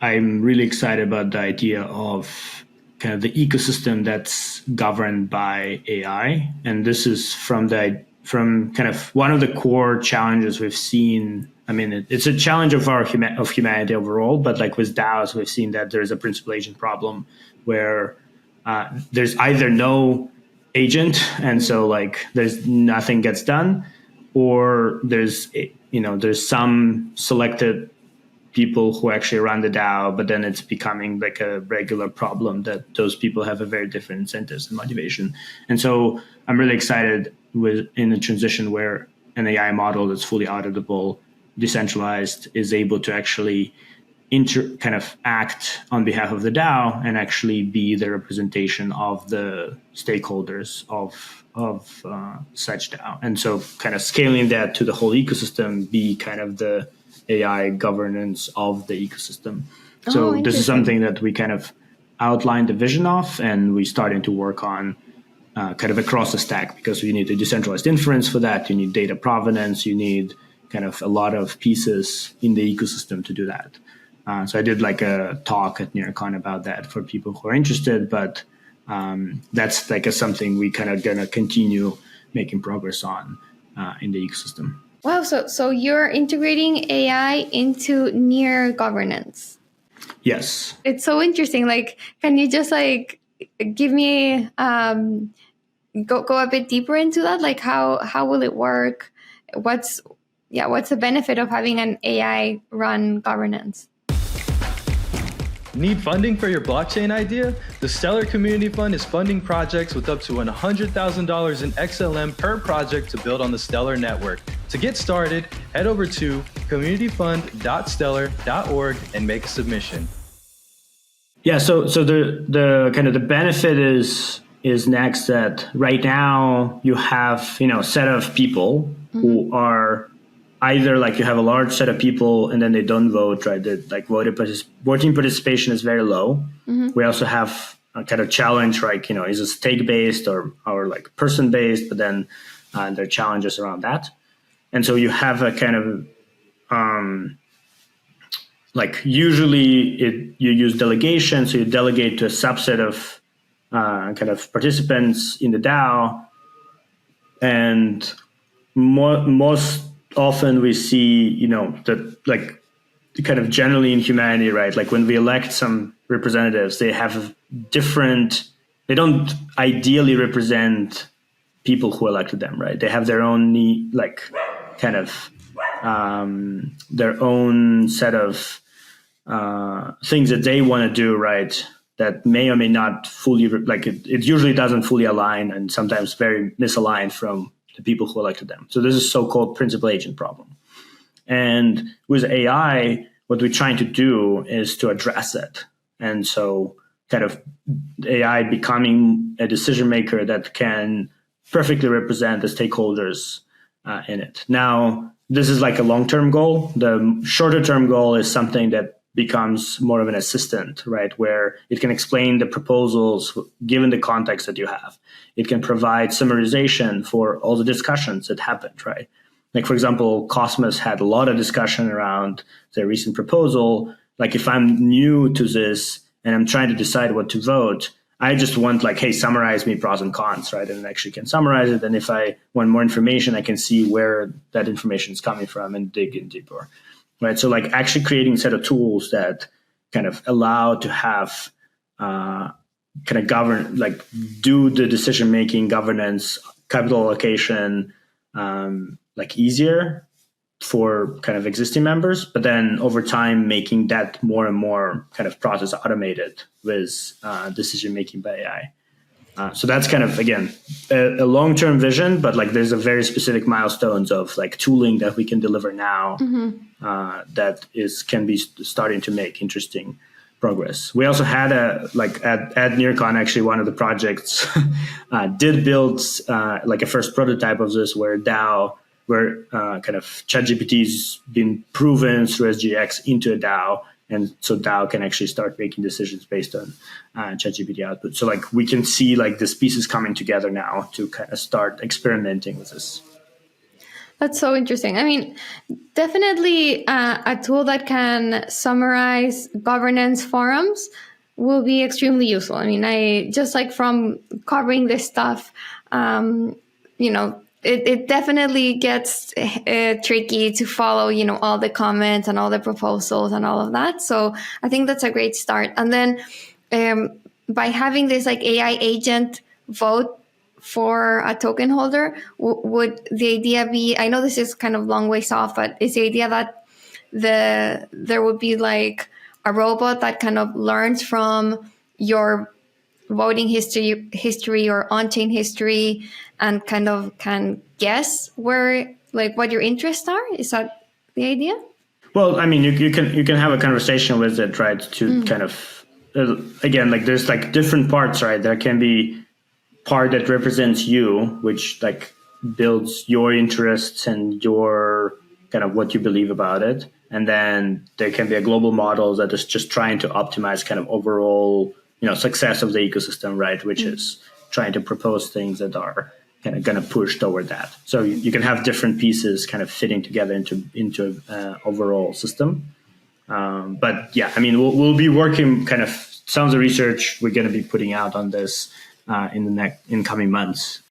I'm really excited about the idea of kind of the ecosystem that's governed by AI. And this is from kind of one of the core challenges we've seen. I mean, it's a challenge of humanity overall, but like with DAOs, we've seen that there's a principal agent problem where there's either no agent, and so like there's nothing gets done, or there's some selected people who actually run the DAO, but then it's becoming like a regular problem that those people have a very different incentives and motivation. And so I'm really excited in a transition where an AI model that's fully auditable, decentralized, is able to actually kind of act on behalf of the DAO and actually be the representation of the stakeholders of such DAO. And so kind of scaling that to the whole ecosystem, be kind of the AI governance of the ecosystem. So this is something that we kind of outlined the vision of, and we're starting to work on kind of across the stack, because you need a decentralized inference for that. You need data provenance. You need kind of a lot of pieces in the ecosystem to do that. So I did like a talk at NearCon about that for people who are interested, but that's like something we kind of gonna continue making progress on in the ecosystem. Wow, so you're integrating AI into Near governance. Yes. It's so interesting. Like, can you just like give me go a bit deeper into that? Like how will it work? What's the benefit of having an AI run governance? Need funding for your blockchain idea? The Stellar Community Fund is funding projects with up to $100,000 in XLM per project to build on the Stellar network. To get started, head over to communityfund.stellar.org and make a submission. Yeah, so the kind of the benefit is next that right now you have, a set of people who are either like you have a large set of people and then they don't vote, right? That like voting participation is very low. We also have a kind of challenge, like, is it stake based or like person based, but then there are challenges around that. And so you have a kind of like usually you use delegation, so you delegate to a subset of kind of participants in the DAO, and most often we see, that like kind of generally in humanity, right? Like when we elect some representatives, they don't ideally represent people who elected them, right? They have their own kind of their own set of things that they want to do, right? That may or may not fully, it usually doesn't fully align, and sometimes very misaligned from the people who elected them. So this is so-called principal agent problem. And with AI, what we're trying to do is to address it. And so kind of AI becoming a decision maker that can perfectly represent the stakeholders in it. Now, this is like a long-term goal. The shorter-term goal is something that becomes more of an assistant, right? Where it can explain the proposals given the context that you have. It can provide summarization for all the discussions that happened, right? Like, for example, Cosmos had a lot of discussion around their recent proposal. Like, if I'm new to this and I'm trying to decide what to vote, I just want like, hey, summarize me pros and cons, right? And it actually can summarize it. And if I want more information, I can see where that information is coming from and dig in deeper. Right, so like actually creating a set of tools that kind of allow to have kind of govern, like do the decision-making, governance, capital allocation, like easier for kind of existing members, but then over time making that more and more kind of process automated with decision-making by AI. So that's kind of, again, a long-term vision, but like there's a very specific milestones of like tooling that we can deliver now that can be starting to make interesting progress. We also had at NearCon, actually one of the projects did build like a first prototype of this where kind of ChatGPT's been proven through SGX into a DAO. And so DAO can actually start making decisions based on ChatGPT output. So like we can see like these pieces coming together now to kind of start experimenting with this. That's so interesting. I mean, definitely a tool that can summarize governance forums will be extremely useful. I mean, I just like from covering this stuff, it definitely gets tricky to follow, all the comments and all the proposals and all of that. So I think that's a great start. And then by having this like AI agent vote for a token holder, would the idea be, I know this is kind of long ways off, but is the idea that there would be like a robot that kind of learns from your voting history or on-chain history and kind of can guess where, like, what your interests are? Is that the idea? Well, I mean, you can have a conversation with it, right? To kind of, again, like there's like different parts, right? There can be part that represents you, which like builds your interests and your kind of what you believe about it. And then there can be a global model that is just trying to optimize kind of overall, success of the ecosystem, right? Which is trying to propose things that are kind of going to push toward that. So you can have different pieces kind of fitting together into an overall system. But yeah, I mean, we'll be working kind of some of the research we're going to be putting out on this in coming months.